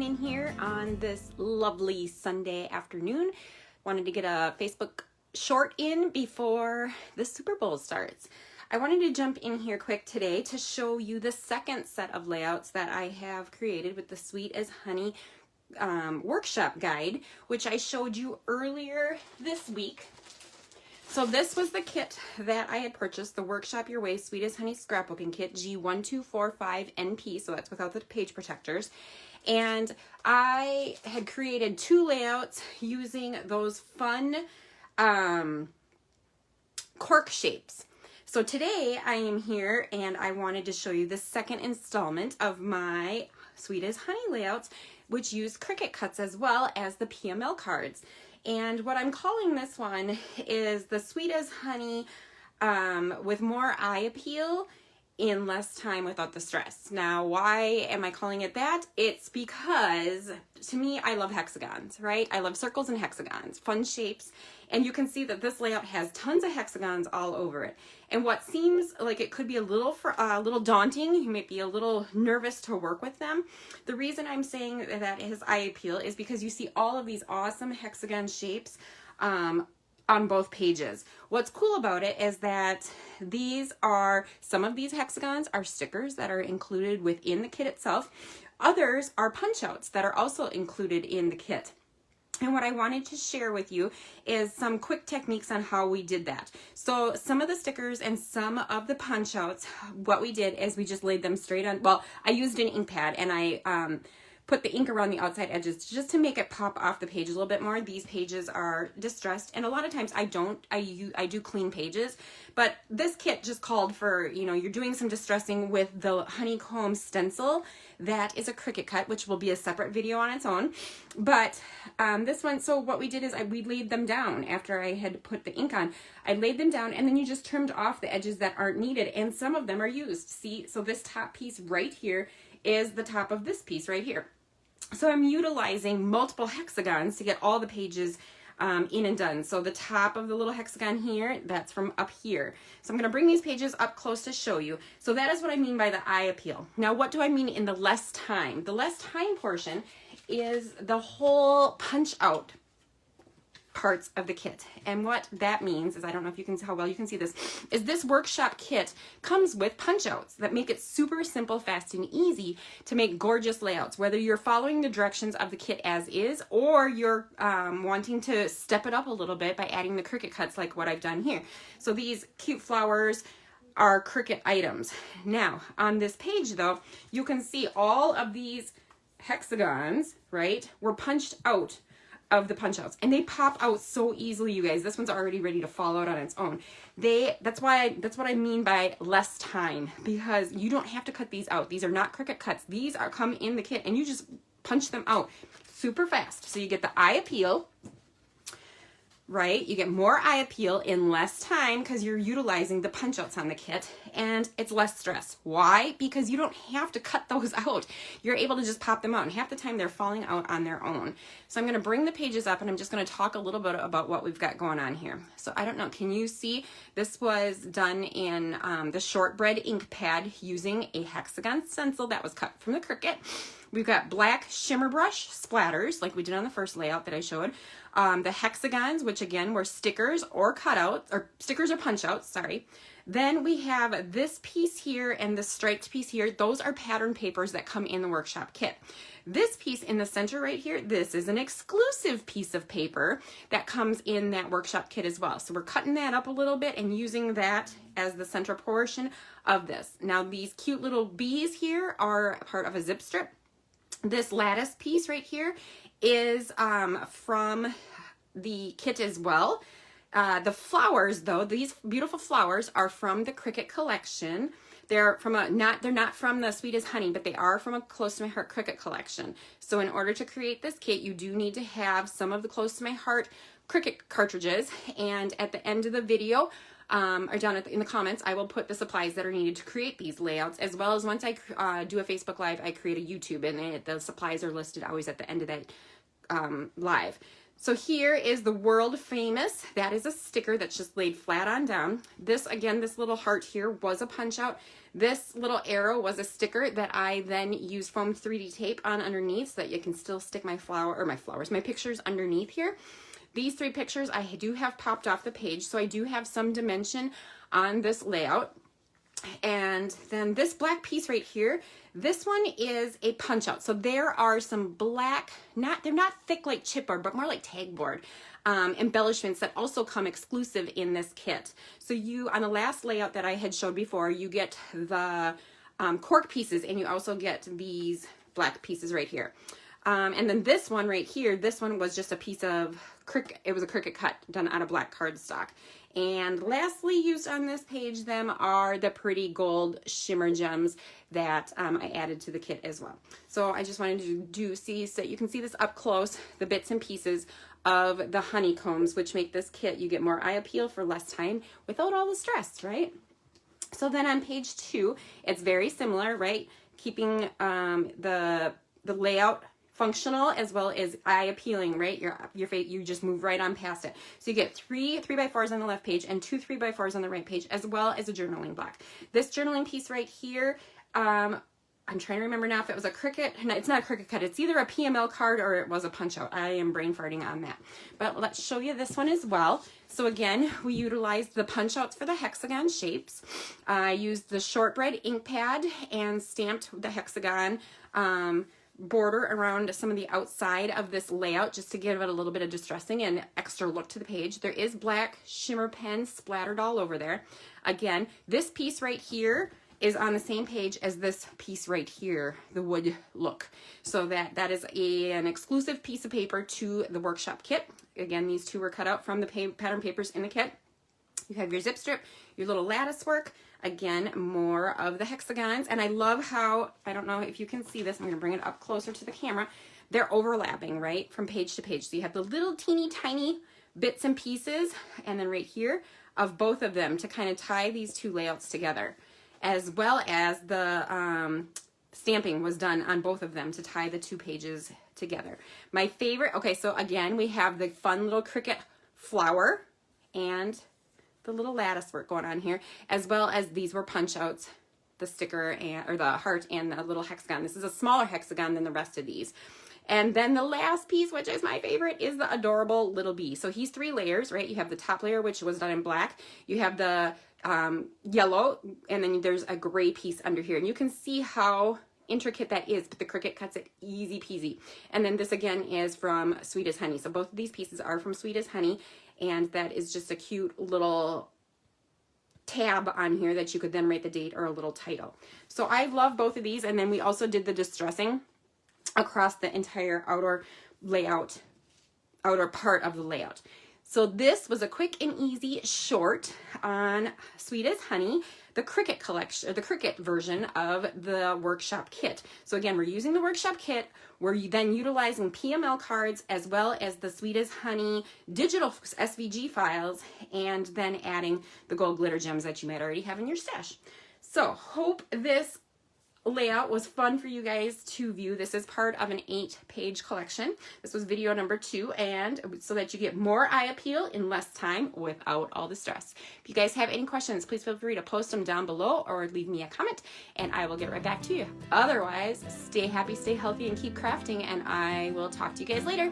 jumping in here on this lovely Sunday afternoon. Wanted to get a Facebook short in before the Super Bowl starts. I wanted to jump in here quick today to show you the second set of layouts that I have created with the Sweet as Honey workshop guide, which I showed you earlier this week. So this was the kit that I had purchased, the Workshop Your Way Sweet as Honey Scrapbooking Kit G1245NP, so that's without the page protectors. And I had created two layouts using those fun cork shapes. So today I am here and I wanted to show you the second installment of my Sweet as Honey layouts, which use Cricut cuts as well as the PML cards. And what I'm calling this one is the Sweet as Honey with more eye appeal in less time without the stress. Now, why am I calling it that? It's because, to me, I love hexagons, right? I love circles and hexagons, fun shapes. And you can see that this layout has tons of hexagons all over it. And what seems like it could be a little daunting, you might be a little nervous to work with them. The reason I'm saying that it has eye appeal is because you see all of these awesome hexagon shapes on both pages. What's cool about it is that some of these hexagons are stickers that are included within the kit itself. Others are punch outs that are also included in the kit. And what I wanted to share with you is some quick techniques on how we did that. So some of the stickers and some of the punch outs, what we did is we just laid them straight on, well, I used an ink pad and I put the ink around the outside edges just to make it pop off the page a little bit more. These pages are distressed, and a lot of times I do clean pages, but this kit just called for, you're doing some distressing with the honeycomb stencil. That is a Cricut cut, which will be a separate video on its own. But this one, so what we did is we laid them down after I had put the ink on. I laid them down, and then you just trimmed off the edges that aren't needed, and some of them are used. See, so this top piece right here is the top of this piece right here. So I'm utilizing multiple hexagons to get all the pages in and done. So the top of the little hexagon here, that's from up here. So I'm going to bring these pages up close to show you. So that is what I mean by the eye appeal. Now, what do I mean in the less time? The less time portion is the whole punch out parts of the kit. And what that means is, I don't know if you can see how well you can see this, is this workshop kit comes with punch outs that make it super simple, fast, and easy to make gorgeous layouts, whether you're following the directions of the kit as is, or you're wanting to step it up a little bit by adding the Cricut cuts like what I've done here. So these cute flowers are Cricut items. Now, on this page though, you can see all of these hexagons, right, were punched out of the punch outs, and they pop out so easily, you guys. This one's already ready to fall out on its own. That's what I mean by less time, because you don't have to cut these out. These are not Cricut cuts. These come in the kit, and you just punch them out super fast. So you get the eye appeal, right? You get more eye appeal in less time because you're utilizing the punch outs on the kit, and it's less stress. Why? Because you don't have to cut those out. You're able to just pop them out, and half the time they're falling out on their own. So I'm going to bring the pages up, and I'm just going to talk a little bit about what we've got going on here. So I don't know, can you see? This was done in the shortbread ink pad using a hexagon stencil that was cut from the Cricut. We've got black shimmer brush splatters like we did on the first layout that I showed. The hexagons, which again were stickers or cutouts, or stickers or punch outs, sorry. Then we have this piece here and the striped piece here. Those are pattern papers that come in the workshop kit. This piece in the center right here, this is an exclusive piece of paper that comes in that workshop kit as well. So we're cutting that up a little bit and using that as the center portion of this. Now these cute little bees here are part of a zip strip. This lattice piece right here is from the kit as well. The flowers though, these beautiful flowers are from the Cricut collection. They're not from the Sweet as Honey, but they are from a Close to My Heart Cricut collection. So in order to create this kit, you do need to have some of the Close to My Heart Cricut cartridges. And at the end of the video, or down in the comments, I will put the supplies that are needed to create these layouts, as well as once I do a Facebook Live, I create a YouTube, and the supplies are listed always at the end of that live. So here is the world famous, that is a sticker that's just laid flat on down. This, again, this little heart here was a punch out. This little arrow was a sticker that I then used foam 3D tape on underneath so that you can still stick my my pictures underneath here. These 3 pictures I do have popped off the page, so I do have some dimension on this layout. And then this black piece right here, this one is a punch out. So there are some black, they're not thick like chipboard, but more like tagboard embellishments that also come exclusive in this kit. So you, on the last layout that I had showed before, you get the cork pieces, and you also get these black pieces right here. And then this one right here, this one was just a piece of it was a Cricut cut done out of black cardstock. And lastly, used on this page them are the pretty gold shimmer gems that I added to the kit as well. So I just wanted to see so you can see this up close, the bits and pieces of the honeycombs, which make this kit, you get more eye appeal for less time without all the stress, right? So then on page 2, it's very similar, right? Keeping the layout functional as well as eye appealing, right? Your face, you just move right on past it. So you get 3 3x4s on the left page and 2 3x4s on the right page, as well as a journaling block. This journaling piece right here, I'm trying to remember now if it was a Cricut. No, it's not a Cricut cut. It's either a PML card or it was a punch out. I am brain farting on that. But let's show you this one as well. So again, we utilized the punch outs for the hexagon shapes. I used the shortbread ink pad and stamped the hexagon border around some of the outside of this layout just to give it a little bit of distressing and extra look to the page. There is black shimmer pen splattered all over there. Again, this piece right here is on the same page as this piece right here, the wood look. So that is an exclusive piece of paper to the workshop kit. Again, these 2 were cut out from the pattern papers in the kit. You have your zip strip, your little lattice work, again, more of the hexagons. And I love how, I don't know if you can see this, I'm going to bring it up closer to the camera. They're overlapping, right, from page to page. So you have the little teeny tiny bits and pieces, and then right here of both of them to kind of tie these 2 layouts together, as well as the stamping was done on both of them to tie the 2 pages together. My favorite, okay, so again, we have the fun little Cricut flower and the little lattice work going on here, as well as these were punch outs, the sticker or the heart and the little hexagon. This is a smaller hexagon than the rest of these. And then the last piece, which is my favorite, is the adorable little bee. So he's 3 layers, right? You have the top layer, which was done in black. You have the yellow, and then there's a gray piece under here. And you can see how intricate that is, but the Cricut cuts it easy peasy. And then this again is from Sweet as Honey. So both of these pieces are from Sweet as Honey, and that is just a cute little tab on here that you could then write the date or a little title. So I love both of these. And then we also did the distressing across the entire outer layout, outer part of the layout. So this was a quick and easy short on Sweet as Honey, the Cricut collection, or the Cricut version of the workshop kit. So again, we're using the workshop kit. We're then utilizing PML cards as well as the Sweet as Honey digital SVG files, and then adding the gold glitter gems that you might already have in your stash. So hope this layout was fun for you guys to view. This is part of an 8-page collection. This was video number 2, and so that you get more eye appeal in less time without all the stress. If you guys have any questions, please feel free to post them down below or leave me a comment and I will get right back to you. Otherwise, stay happy, stay healthy, and keep crafting, and I will talk to you guys later.